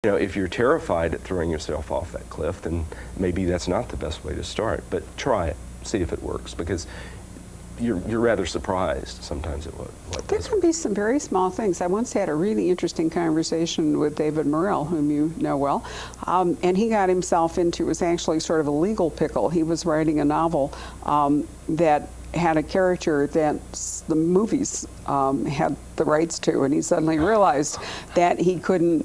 You know, if you're terrified at throwing yourself off that cliff, then maybe that's not the best way to start. But try it, see if it works, because you're rather surprised sometimes at what There does can be some very small things. I once had a really interesting conversation with David Morrell, whom you know well, and he got himself into, it was actually sort of a legal pickle. He was writing a novel that had a character that the movies had the rights to, and he suddenly realized that he couldn't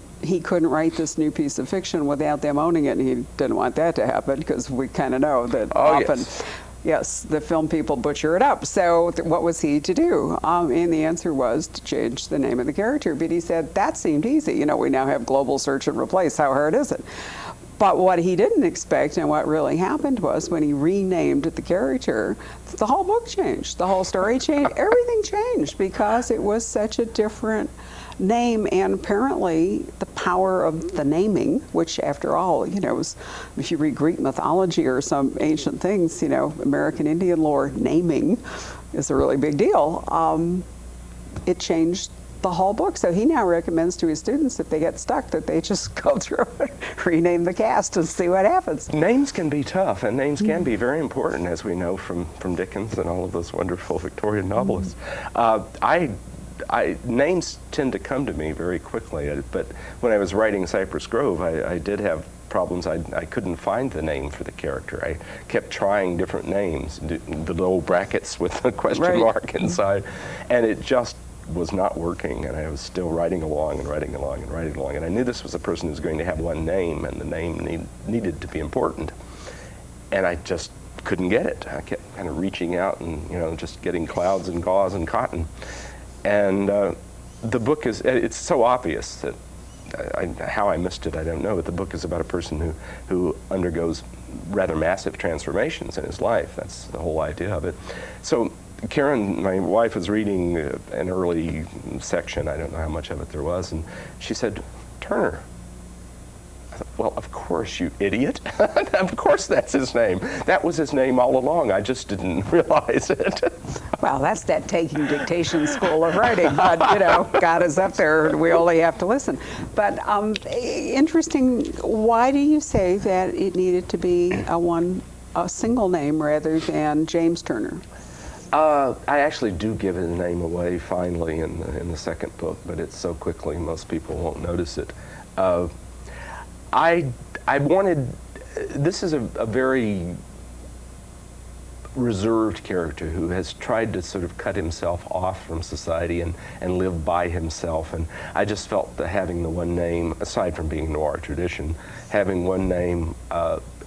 write this new piece of fiction without them owning it, and he didn't want that to happen, because we kind of know that often. Yes. Yes, the film people butcher it up. So what was he to do? And the answer was to change the name of the character. But he said, that seemed easy. You know, we now have global search and replace. How hard is it? But what he didn't expect, and what really happened, was when he renamed the character, the whole book changed. The whole story changed. Everything changed because it was such a different name, and apparently the power of the naming, which after all, you know, if you read Greek mythology or some ancient things, you know, American Indian lore, naming is a really big deal. It changed the whole book. So he now recommends to his students, if they get stuck, that they just go through it, rename the cast, and see what happens. Names can be tough, and names can be very important, as we know from Dickens and all of those wonderful Victorian novelists. Names tend to come to me very quickly, but when I was writing Cypress Grove, I did have problems. I couldn't find the name for the character. I kept trying different names, the little brackets with a question mark inside, and it just was not working, and I was still writing along and writing along and writing along, and I knew this was a person who was going to have one name, and the name needed to be important, and I just couldn't get it. I kept kind of reaching out and, you know, just getting clouds and gauze and cotton. And the book it's so obvious that how I missed it, I don't know, but the book is about a person who undergoes rather massive transformations in his life. That's the whole idea of it. So Karen, my wife, was reading an early section, I don't know how much of it there was, and she said, "Turner." I thought, well, of course, you idiot. Of course that's his name. That was his name all along. I just didn't realize it. Well, that's that taking dictation school of writing, but, you know, God is up there, and we only have to listen. But interesting, why do you say that it needed to be a single name rather than James Turner? I actually do give his name away finally in the second book, but it's so quickly most people won't notice it. I wanted, this is a very reserved character who has tried to sort of cut himself off from society and live by himself, and I just felt that having the one name, aside from being noir tradition, having one name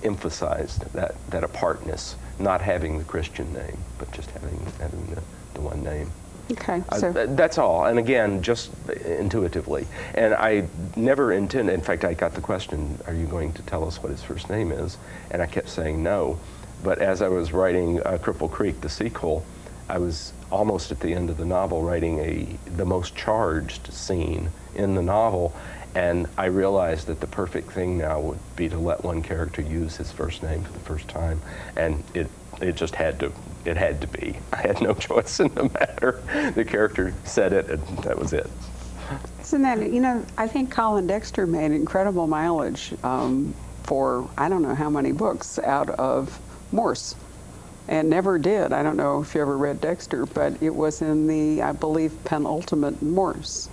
emphasized that apartness, not having the Christian name, but just having the one name. Okay, so that's all, and again, just intuitively. And I never intended, in fact, I got the question, are you going to tell us what his first name is? And I kept saying no. But as I was writing Cripple Creek, the sequel, I was almost at the end of the novel writing the most charged scene in the novel, and I realized that the perfect thing now would be to let one character use his first name for the first time, and it just had to. It had to be. I had no choice in the matter. The character said it, and that was it. Isn't that, you know, I think Colin Dexter made incredible mileage for I don't know how many books out of Morse, and never did. I don't know if you ever read Dexter, but it was in the, I believe, penultimate Morse,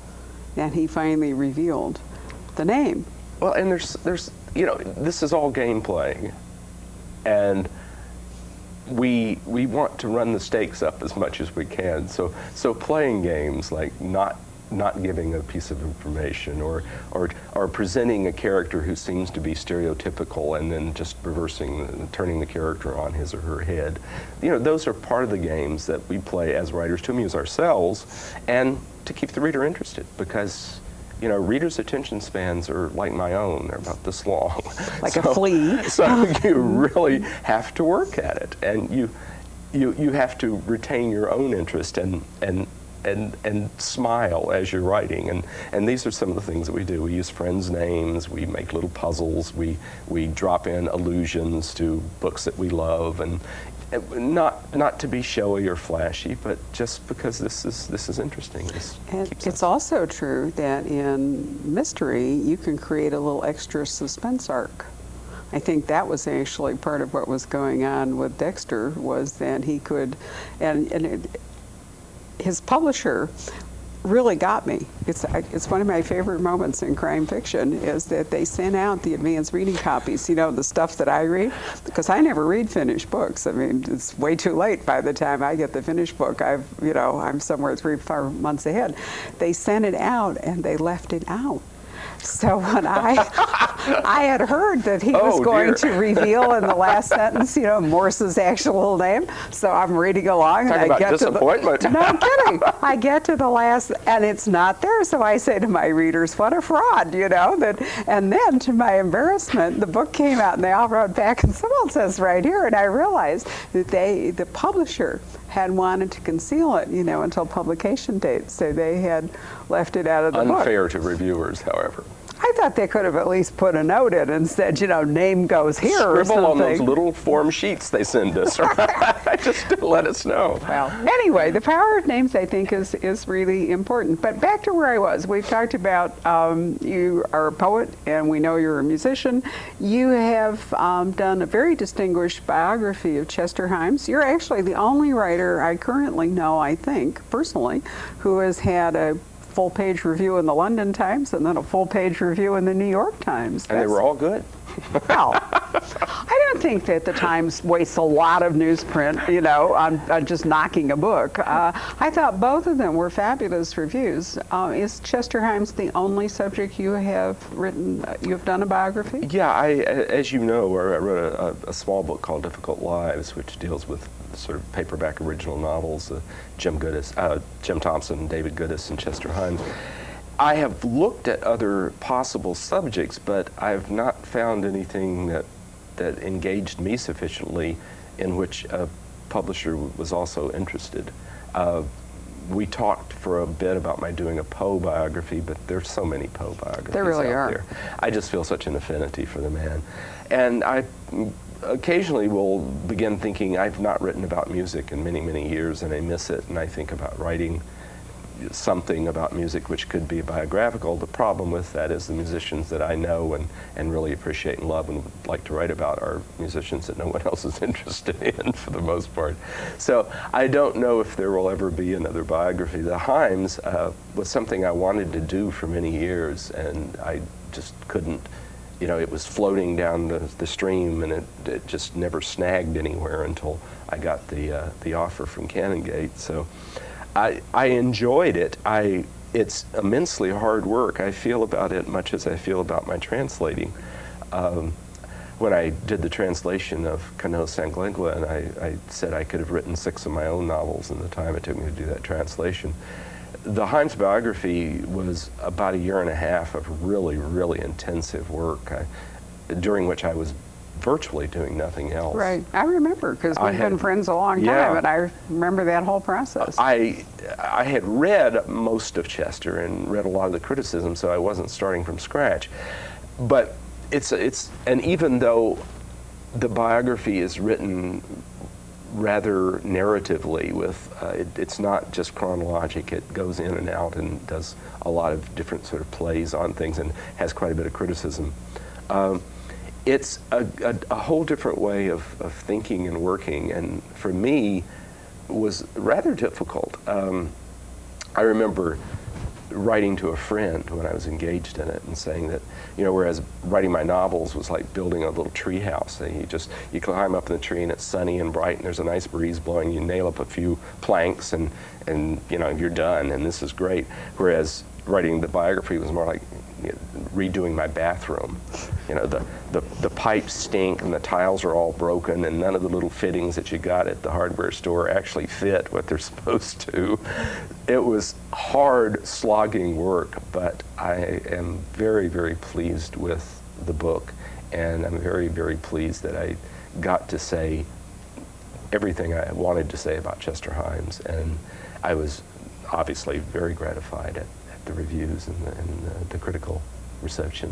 and he finally revealed the name. Well, and there's you know, this is all gameplay, and we want to run the stakes up as much as we can. So playing games like not giving a piece of information or presenting a character who seems to be stereotypical and then just turning the character on his or her head. You know, those are part of the games that we play as writers to amuse ourselves and to keep the reader interested, because you know, readers' attention spans are like my own. They're about this long. Like a flea. So you really have to work at it, and you have to retain your own interest and smile as you're writing. And these are some of the things that we do. We use friends' names. We make little puzzles. We drop in allusions to books that we love, and Not to be showy or flashy, but just because this is interesting. And it's also true that in mystery, you can create a little extra suspense arc. I think that was actually part of what was going on with Dexter, was that he could, his publisher really got me. It's one of my favorite moments in crime fiction, is that they sent out the advanced reading copies, the stuff that I read, because I never read finished books. I mean, it's way too late by the time I get the finished book. I'm somewhere 3-4 months ahead. They sent it out and they left it out. So when I had heard that he was going to reveal in the last sentence, Morse's actual name. So I'm reading along, Talk and about I get disappointment. to the, no kidding. I get to the last, and it's not there. So I say to my readers, "What a fraud!" And then, to my embarrassment, the book came out, and they all wrote back, and someone says right here, and I realized that the publisher had wanted to conceal it, until publication date. So they had left it out of the book. Unfair to reviewers, however. I thought they could have at least put a note in and said, name goes here or something. Scribble on those little form sheets they send us. Just to let us know. Well, anyway, the power of names, I think, is really important. But back to where I was. We've talked about you are a poet, and we know you're a musician. You have done a very distinguished biography of Chester Himes. You're actually the only writer I currently know, I think, personally, who has had a full-page review in the London Times and then a full-page review in the New York Times. And they were all good. Well, I don't think that the Times wastes a lot of newsprint, on just knocking a book. I thought both of them were fabulous reviews. Is Chester Himes the only subject you have written, you have done a biography? Yeah, as you know, I wrote a small book called Difficult Lives, which deals with sort of paperback original novels, Jim Thompson, David Goodis, and Chester Himes. I have looked at other possible subjects, but I've not found anything that engaged me sufficiently in which a publisher was also interested. We talked for a bit about my doing a Poe biography, but there's so many Poe biographies there really out are. there. I just feel such an affinity for the man. And I occasionally will begin thinking, I've not written about music in many, many years, and I miss it, and I think about writing something about music which could be biographical. The problem with that is the musicians that I know and really appreciate and love and would like to write about are musicians that no one else is interested in for the most part. So I don't know if there will ever be another biography. The Himes was something I wanted to do for many years, and I just couldn't. It was floating down the stream, and it just never snagged anywhere until I got the offer from Canongate. So I enjoyed it. It's immensely hard work. I feel about it much as I feel about my translating. When I did the translation of Cano Sanglengua, and I said I could have written 6 of my own novels in the time it took me to do that translation. The Himes biography was about 1.5 years of really, really intensive work, during which I was virtually doing nothing else. Right. I remember, because we've been friends a long time, and I remember that whole process. I had read most of Chester and read a lot of the criticism, so I wasn't starting from scratch. But and even though the biography is written rather narratively, it's not just chronologic, it goes in and out and does a lot of different sort of plays on things and has quite a bit of criticism. It's a whole different way of thinking and working, and for me was rather difficult. I remember writing to a friend when I was engaged in it and saying that, whereas writing my novels was like building a little tree house. You climb up in the tree and it's sunny and bright and there's a nice breeze blowing, you nail up a few planks and you're done, and this is great. Whereas writing the biography was more like redoing my bathroom. The pipes stink and the tiles are all broken and none of the little fittings that you got at the hardware store actually fit what they're supposed to. It was hard, slogging work, but I am very, very pleased with the book, and I'm very, very pleased that I got to say everything I wanted to say about Chester Himes, and I was obviously very gratified at the reviews and the critical reception.